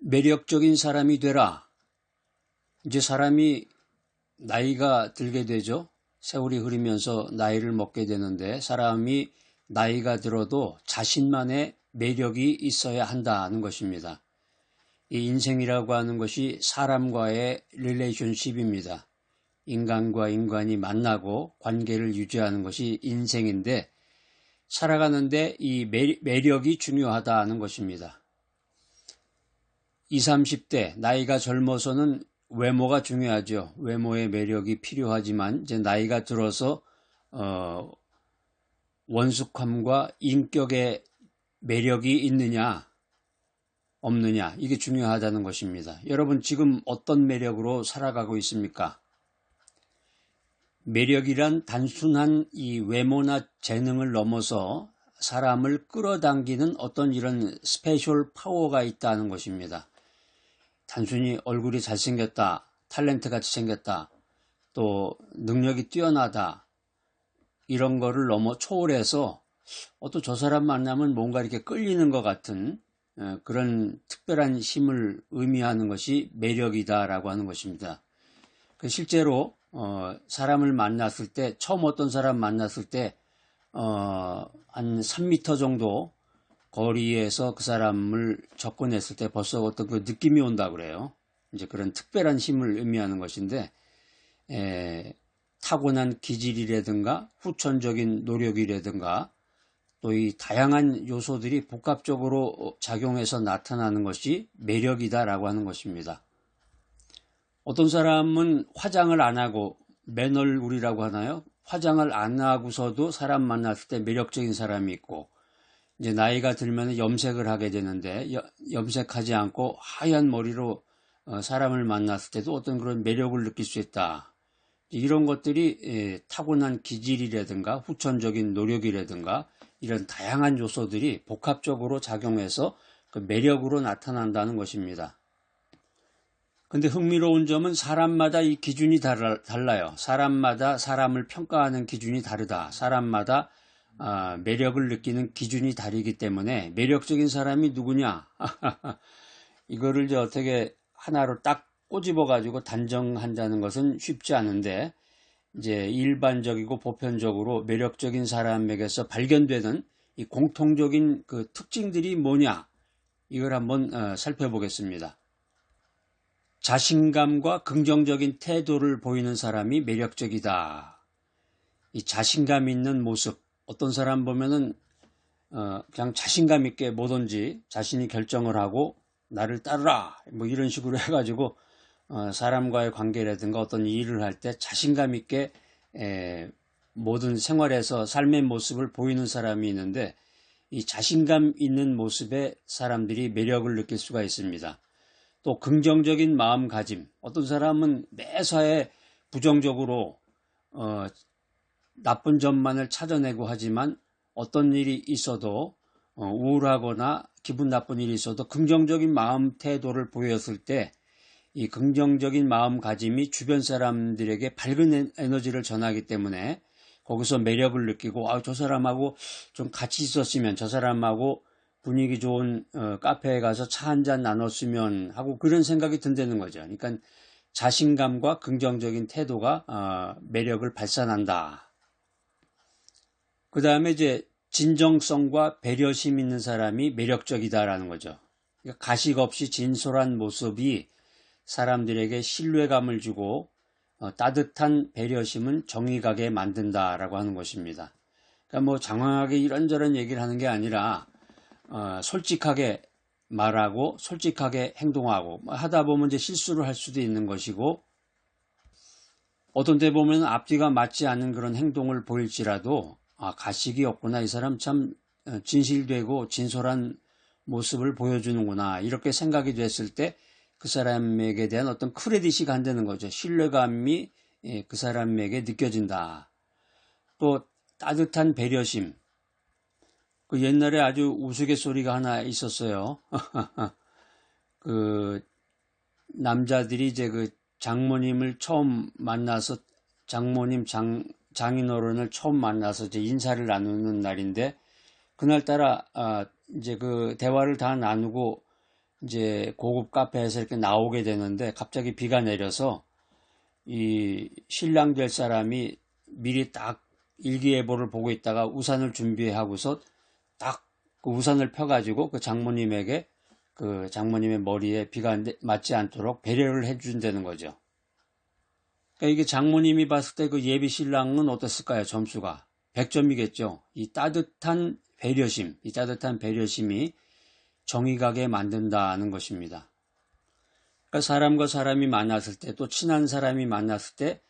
매력적인 사람이 되라. 이제 사람이 나이가 들게 되죠. 세월이 흐르면서 나이를 먹게 되는데 사람이 나이가 들어도 자신만의 매력이 있어야 한다는 것입니다. 이 인생이라고 하는 것이 사람과의 릴레이션십입니다. 인간과 인간이 만나고 관계를 유지하는 것이 인생인데 살아가는데 이 매력이 중요하다는 것입니다. 20, 30대 나이가 젊어서는 외모가 중요하죠. 외모의 매력이 필요하지만 이제 나이가 들어서 원숙함과 인격의 매력이 있느냐 없느냐 이게 중요하다는 것입니다. 여러분 지금 어떤 매력으로 살아가고 있습니까? 매력이란 단순한 이 외모나 재능을 넘어서 사람을 끌어당기는 어떤 이런 스페셜 파워가 있다는 것입니다. 단순히 얼굴이 잘생겼다, 탤런트같이 생겼다, 또 능력이 뛰어나다 이런 거를 넘어 초월해서 또 저 사람 만나면 뭔가 이렇게 끌리는 것 같은 그런 특별한 힘을 의미하는 것이 매력이다라고 하는 것입니다. 실제로 사람을 만났을 때 처음 어떤 사람 만났을 때 한 3m 정도 거리에서 그 사람을 접근했을 때 벌써 어떤 그 느낌이 온다 그래요. 이제 그런 특별한 힘을 의미하는 것인데 타고난 기질이라든가 후천적인 노력이라든가 또 이 다양한 요소들이 복합적으로 작용해서 나타나는 것이 매력이다라고 하는 것입니다. 어떤 사람은 화장을 안 하고 맨얼굴이라고 하나요? 화장을 안 하고서도 사람 만났을 때 매력적인 사람이 있고 이제 나이가 들면 염색을 하게 되는데 염색하지 않고 하얀 머리로 사람을 만났을 때도 어떤 그런 매력을 느낄 수 있다. 이런 것들이 타고난 기질이라든가 후천적인 노력이라든가 이런 다양한 요소들이 복합적으로 작용해서 그 매력으로 나타난다는 것입니다. 근데 흥미로운 점은 사람마다 이 기준이 달라요. 사람마다 사람을 평가하는 기준이 다르다. 사람마다 매력을 느끼는 기준이 다르기 때문에 매력적인 사람이 누구냐? 이거를 이제 어떻게 하나로 딱 꼬집어 가지고 단정한다는 것은 쉽지 않은데 이제 일반적이고 보편적으로 매력적인 사람에게서 발견되는 이 공통적인 그 특징들이 뭐냐? 이걸 한번 살펴보겠습니다. 자신감과 긍정적인 태도를 보이는 사람이 매력적이다. 이 자신감 있는 모습, 어떤 사람 보면은 그냥 자신감 있게 뭐든지 자신이 결정을 하고 나를 따르라 뭐 이런 식으로 해가지고 사람과의 관계라든가 어떤 일을 할 때 자신감 있게 모든 생활에서 삶의 모습을 보이는 사람이 있는데 이 자신감 있는 모습에 사람들이 매력을 느낄 수가 있습니다. 또 긍정적인 마음가짐, 어떤 사람은 매사에 부정적으로 나쁜 점만을 찾아내고 하지만 어떤 일이 있어도 우울하거나 기분 나쁜 일이 있어도 긍정적인 마음 태도를 보였을 때 이 긍정적인 마음가짐이 주변 사람들에게 밝은 에너지를 전하기 때문에 거기서 매력을 느끼고 저 사람하고 좀 같이 있었으면 저 사람하고 분위기 좋은 카페에 가서 차 한잔 나눴으면 하고 그런 생각이 든다는 거죠. 그러니까 자신감과 긍정적인 태도가 매력을 발산한다. 그 다음에 이제 진정성과 배려심 있는 사람이 매력적이다라는 거죠. 그러니까 가식 없이 진솔한 모습이 사람들에게 신뢰감을 주고 따뜻한 배려심은 정이 가게 만든다라고 하는 것입니다. 그러니까 뭐 장황하게 이런저런 얘기를 하는 게 아니라 솔직하게 말하고 솔직하게 행동하고 하다 보면 이제 실수를 할 수도 있는 것이고 어떤 데 보면 앞뒤가 맞지 않는 그런 행동을 보일지라도 가식이 없구나, 이 사람 참 진실되고 진솔한 모습을 보여주는구나 이렇게 생각이 됐을 때 그 사람에게 대한 어떤 크레딧이 간다는 거죠. 신뢰감이 그 사람에게 느껴진다. 또 따뜻한 배려심. 그 옛날에 아주 우스갯소리가 하나 있었어요. 그 남자들이 이제 그 장모님을 처음 만나서 장모님 장인어른을 처음 만나서 이제 인사를 나누는 날인데 그날따라 이제 그 대화를 다 나누고 이제 고급 카페에서 이렇게 나오게 되는데 갑자기 비가 내려서 이 신랑 될 사람이 미리 딱 일기예보를 보고 있다가 우산을 준비하고서 딱 그 우산을 펴가지고 그 장모님에게 그 장모님의 머리에 비가 맞지 않도록 배려를 해준다는 거죠. 그러니까 이게 장모님이 봤을 때 그 예비 신랑은 어땠을까요? 점수가 100점이겠죠. 이 따뜻한 배려심이 정이 가게 만든다는 것입니다. 그러니까 사람과 사람이 만났을 때, 또 친한 사람이 만났을 때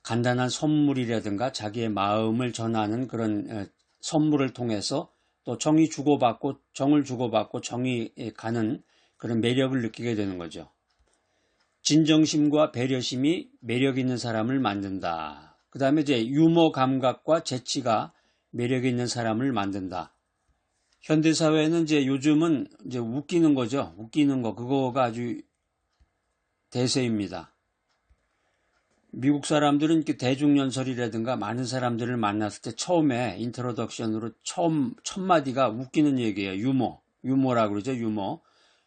간단한 선물이라든가 자기의 마음을 전하는 그런 선물을 통해서 또 정을 주고받고 정이 가는 그런 매력을 느끼게 되는 거죠. 진정심과 배려심이 매력 있는 사람을 만든다. 그 다음에 이제 유머 감각과 재치가 매력 있는 사람을 만든다. 현대사회는 이제 요즘은 이제 웃기는 거죠. 웃기는 거. 그거가 아주 대세입니다. 미국 사람들은 이렇게 대중연설이라든가 많은 사람들을 만났을 때 처음에 인트로덕션으로 첫 마디가 웃기는 얘기예요. 유머라고 그러죠. 유머.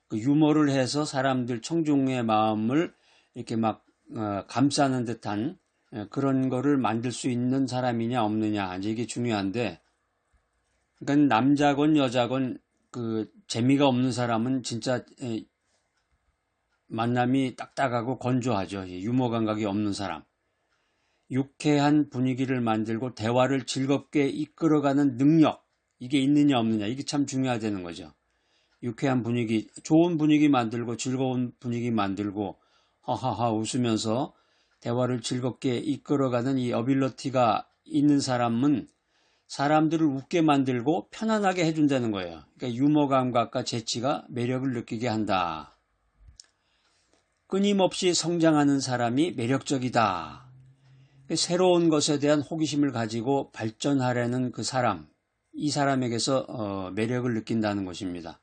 그 유머를 해서 사람들 청중의 마음을 이렇게 막 감싸는 듯한 그런 거를 만들 수 있는 사람이냐 없느냐 이게 중요한데, 그러니까 남자건 여자건 그 재미가 없는 사람은 진짜 만남이 딱딱하고 건조하죠. 유머 감각이 없는 사람. 유쾌한 분위기를 만들고 대화를 즐겁게 이끌어가는 능력, 이게 있느냐 없느냐, 이게 참 중요하다는 거죠. 유쾌한 분위기, 좋은 분위기 만들고 즐거운 분위기 만들고 하하하 웃으면서 대화를 즐겁게 이끌어가는 이 어빌러티가 있는 사람은 사람들을 웃게 만들고 편안하게 해준다는 거예요. 그러니까 유머 감각과 재치가 매력을 느끼게 한다. 끊임없이 성장하는 사람이 매력적이다. 새로운 것에 대한 호기심을 가지고 발전하려는 그 사람, 이 사람에게서 매력을 느낀다는 것입니다.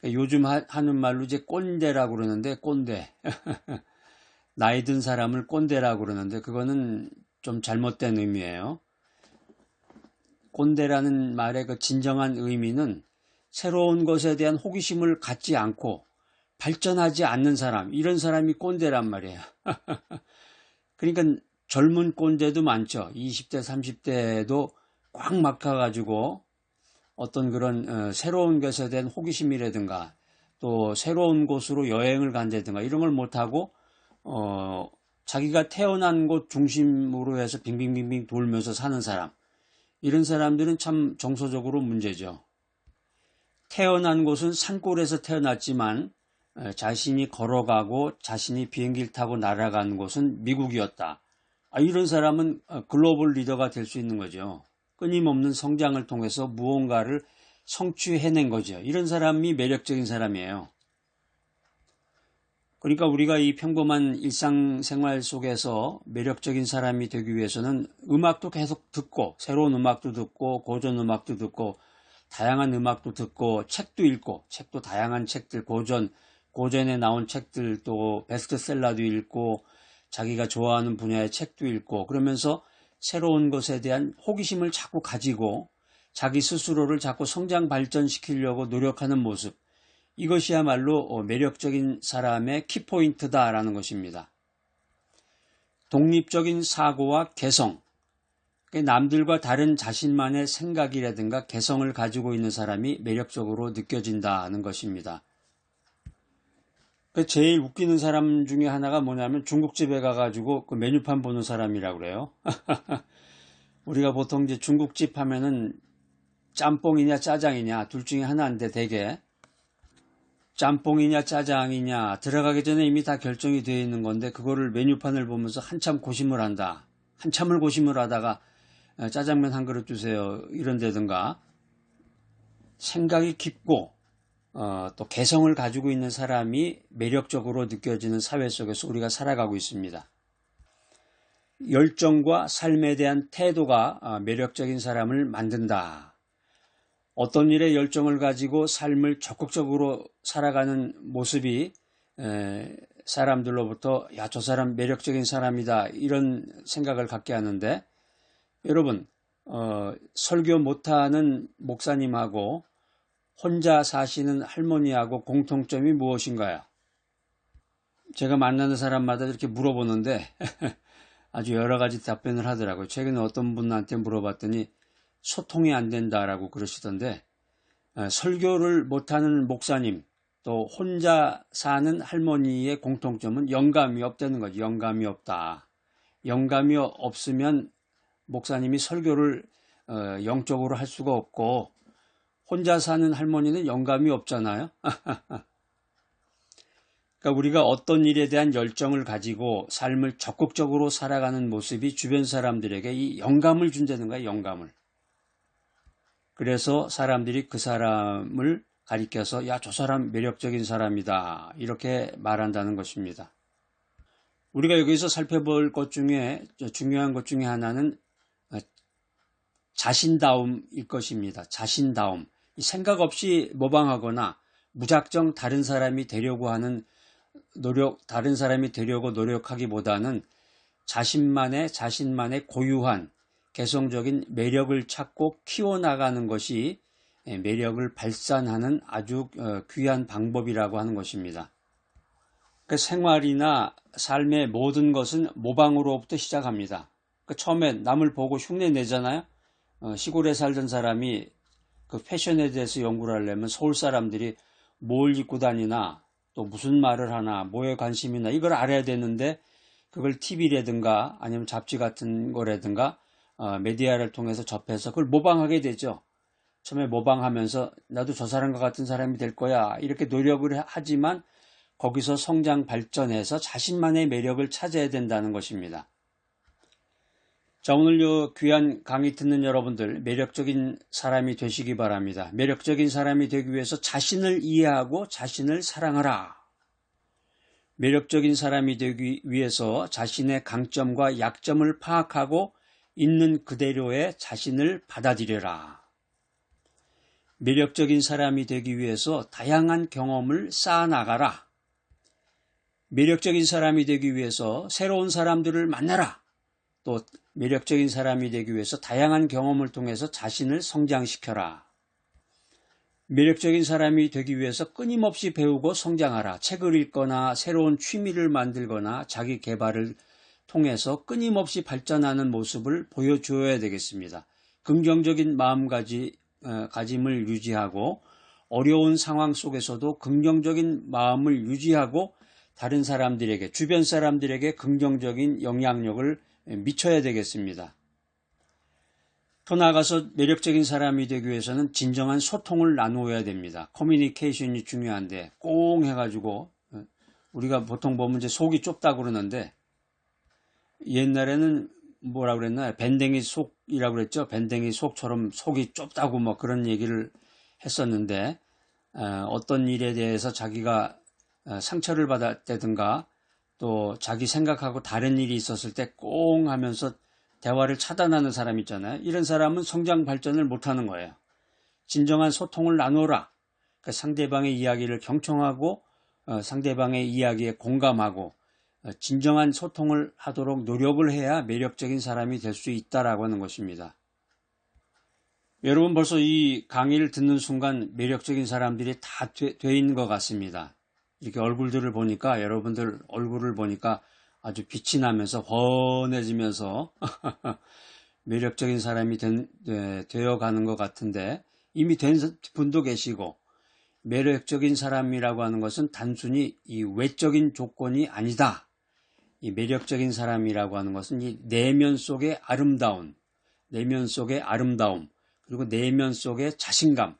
요즘 하는 말로 이제 꼰대라고 그러는데, 꼰대. 나이 든 사람을 꼰대라고 그러는데 그거는 좀 잘못된 의미예요. 꼰대라는 말의 그 진정한 의미는 새로운 것에 대한 호기심을 갖지 않고 발전하지 않는 사람, 이런 사람이 꼰대란 말이에요. 그러니까 젊은 꼰대도 많죠. 20대, 30대도 꽉 막혀가지고 어떤 그런 새로운 것에 대한 호기심이라든가 또 새로운 곳으로 여행을 간다든가 이런 걸 못하고 자기가 태어난 곳 중심으로 해서 빙빙빙빙 돌면서 사는 사람, 이런 사람들은 참 정서적으로 문제죠. 태어난 곳은 산골에서 태어났지만 자신이 걸어가고 자신이 비행기를 타고 날아간 곳은 미국이었다. 이런 사람은 글로벌 리더가 될 수 있는 거죠. 끊임없는 성장을 통해서 무언가를 성취해낸 거죠. 이런 사람이 매력적인 사람이에요. 그러니까 우리가 이 평범한 일상생활 속에서 매력적인 사람이 되기 위해서는 음악도 계속 듣고, 새로운 음악도 듣고, 고전 음악도 듣고, 다양한 음악도 듣고, 책도 읽고, 책도 다양한 책들, 고전에 나온 책들, 또 베스트셀러도 읽고, 자기가 좋아하는 분야의 책도 읽고, 그러면서 새로운 것에 대한 호기심을 자꾸 가지고 자기 스스로를 자꾸 성장 발전시키려고 노력하는 모습, 이것이야말로 매력적인 사람의 키포인트다라는 것입니다. 독립적인 사고와 개성, 남들과 다른 자신만의 생각이라든가 개성을 가지고 있는 사람이 매력적으로 느껴진다는 것입니다. 제일 웃기는 사람 중에 하나가 뭐냐면 중국집에 가가지고 그 메뉴판 보는 사람이라고 그래요. 우리가 보통 이제 중국집 하면은 짬뽕이냐 짜장이냐 둘 중에 하나인데 대개 짬뽕이냐 짜장이냐 들어가기 전에 이미 다 결정이 되어 있는 건데 그거를 메뉴판을 보면서 한참을 고심을 하다가 짜장면 한 그릇 주세요 이런다든가, 생각이 깊고 또 개성을 가지고 있는 사람이 매력적으로 느껴지는 사회 속에서 우리가 살아가고 있습니다. 열정과 삶에 대한 태도가 매력적인 사람을 만든다. 어떤 일에 열정을 가지고 삶을 적극적으로 살아가는 모습이 사람들로부터 야, 저 사람 매력적인 사람이다 이런 생각을 갖게 하는데, 여러분 설교 못하는 목사님하고 혼자 사시는 할머니하고 공통점이 무엇인가요? 제가 만나는 사람마다 이렇게 물어보는데 아주 여러 가지 답변을 하더라고요. 최근에 어떤 분한테 물어봤더니 소통이 안 된다라고 그러시던데, 설교를 못하는 목사님, 또 혼자 사는 할머니의 공통점은 영감이 없다는 거죠. 영감이 없다. 영감이 없으면 목사님이 설교를 영적으로 할 수가 없고, 혼자 사는 할머니는 영감이 없잖아요. 그러니까 우리가 어떤 일에 대한 열정을 가지고 삶을 적극적으로 살아가는 모습이 주변 사람들에게 이 영감을 준다는 거예요. 영감을. 그래서 사람들이 그 사람을 가리켜서 야, 저 사람 매력적인 사람이다 이렇게 말한다는 것입니다. 우리가 여기서 살펴볼 것 중에 중요한 것 중에 하나는 자신다움일 것입니다. 자신다움. 생각 없이 모방하거나 무작정 다른 사람이 되려고 하는 다른 사람이 되려고 노력하기보다는 자신만의 고유한 개성적인 매력을 찾고 키워나가는 것이 매력을 발산하는 아주 귀한 방법이라고 하는 것입니다. 그 생활이나 삶의 모든 것은 모방으로부터 시작합니다. 처음에 남을 보고 흉내 내잖아요. 시골에 살던 사람이 그 패션에 대해서 연구를 하려면 서울 사람들이 뭘 입고 다니나 또 무슨 말을 하나 뭐에 관심이 있나 이걸 알아야 되는데 그걸 TV라든가 아니면 잡지 같은 거라든가 메디아를 통해서 접해서 그걸 모방하게 되죠. 처음에 모방하면서 나도 저 사람과 같은 사람이 될 거야 이렇게 노력을 하지만 거기서 성장 발전해서 자신만의 매력을 찾아야 된다는 것입니다. 자, 오늘 요 귀한 강의 듣는 여러분들 매력적인 사람이 되시기 바랍니다. 매력적인 사람이 되기 위해서 자신을 이해하고 자신을 사랑하라. 매력적인 사람이 되기 위해서 자신의 강점과 약점을 파악하고 있는 그대로의 자신을 받아들여라. 매력적인 사람이 되기 위해서 다양한 경험을 쌓아나가라. 매력적인 사람이 되기 위해서 새로운 사람들을 만나라. 또 매력적인 사람이 되기 위해서 다양한 경험을 통해서 자신을 성장시켜라. 매력적인 사람이 되기 위해서 끊임없이 배우고 성장하라. 책을 읽거나 새로운 취미를 만들거나 자기 개발을 통해서 끊임없이 발전하는 모습을 보여줘야 되겠습니다. 긍정적인 마음가짐을 유지하고 어려운 상황 속에서도 긍정적인 마음을 유지하고 다른 사람들에게, 주변 사람들에게 긍정적인 영향력을 미쳐야 되겠습니다. 더 나아가서 매력적인 사람이 되기 위해서는 진정한 소통을 나누어야 됩니다. 커뮤니케이션이 중요한데 꽁 해가지고 우리가 보통 보면 이제 속이 좁다고 그러는데 옛날에는 뭐라 그랬나요? 밴댕이 속이라고 그랬죠. 밴댕이 속처럼 속이 좁다고 뭐 그런 얘기를 했었는데 어떤 일에 대해서 자기가 상처를 받았다든가 또 자기 생각하고 다른 일이 있었을 때 꽁 하면서 대화를 차단하는 사람 있잖아요. 이런 사람은 성장 발전을 못하는 거예요. 진정한 소통을 나누라. 그러니까 상대방의 이야기를 경청하고 상대방의 이야기에 공감하고 진정한 소통을 하도록 노력을 해야 매력적인 사람이 될 수 있다라고 하는 것입니다. 여러분 벌써 이 강의를 듣는 순간 매력적인 사람들이 다 돼 있는 것 같습니다. 이렇게 얼굴들을 보니까 여러분들 얼굴을 보니까 아주 빛이 나면서 훤해지면서 매력적인 사람이 되어가는 것 같은데 이미 된 분도 계시고 매력적인 사람이라고 하는 것은 단순히 이 외적인 조건이 아니다. 이 매력적인 사람이라고 하는 것은 이 내면 속의 아름다움 그리고 내면 속의 자신감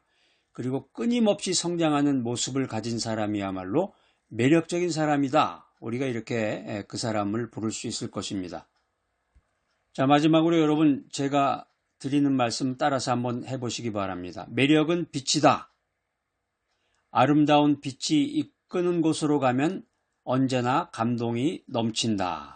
그리고 끊임없이 성장하는 모습을 가진 사람이야말로 매력적인 사람이다. 우리가 이렇게 그 사람을 부를 수 있을 것입니다. 자, 마지막으로 여러분 제가 드리는 말씀 따라서 한번 해보시기 바랍니다. 매력은 빛이다. 아름다운 빛이 이끄는 곳으로 가면 언제나 감동이 넘친다.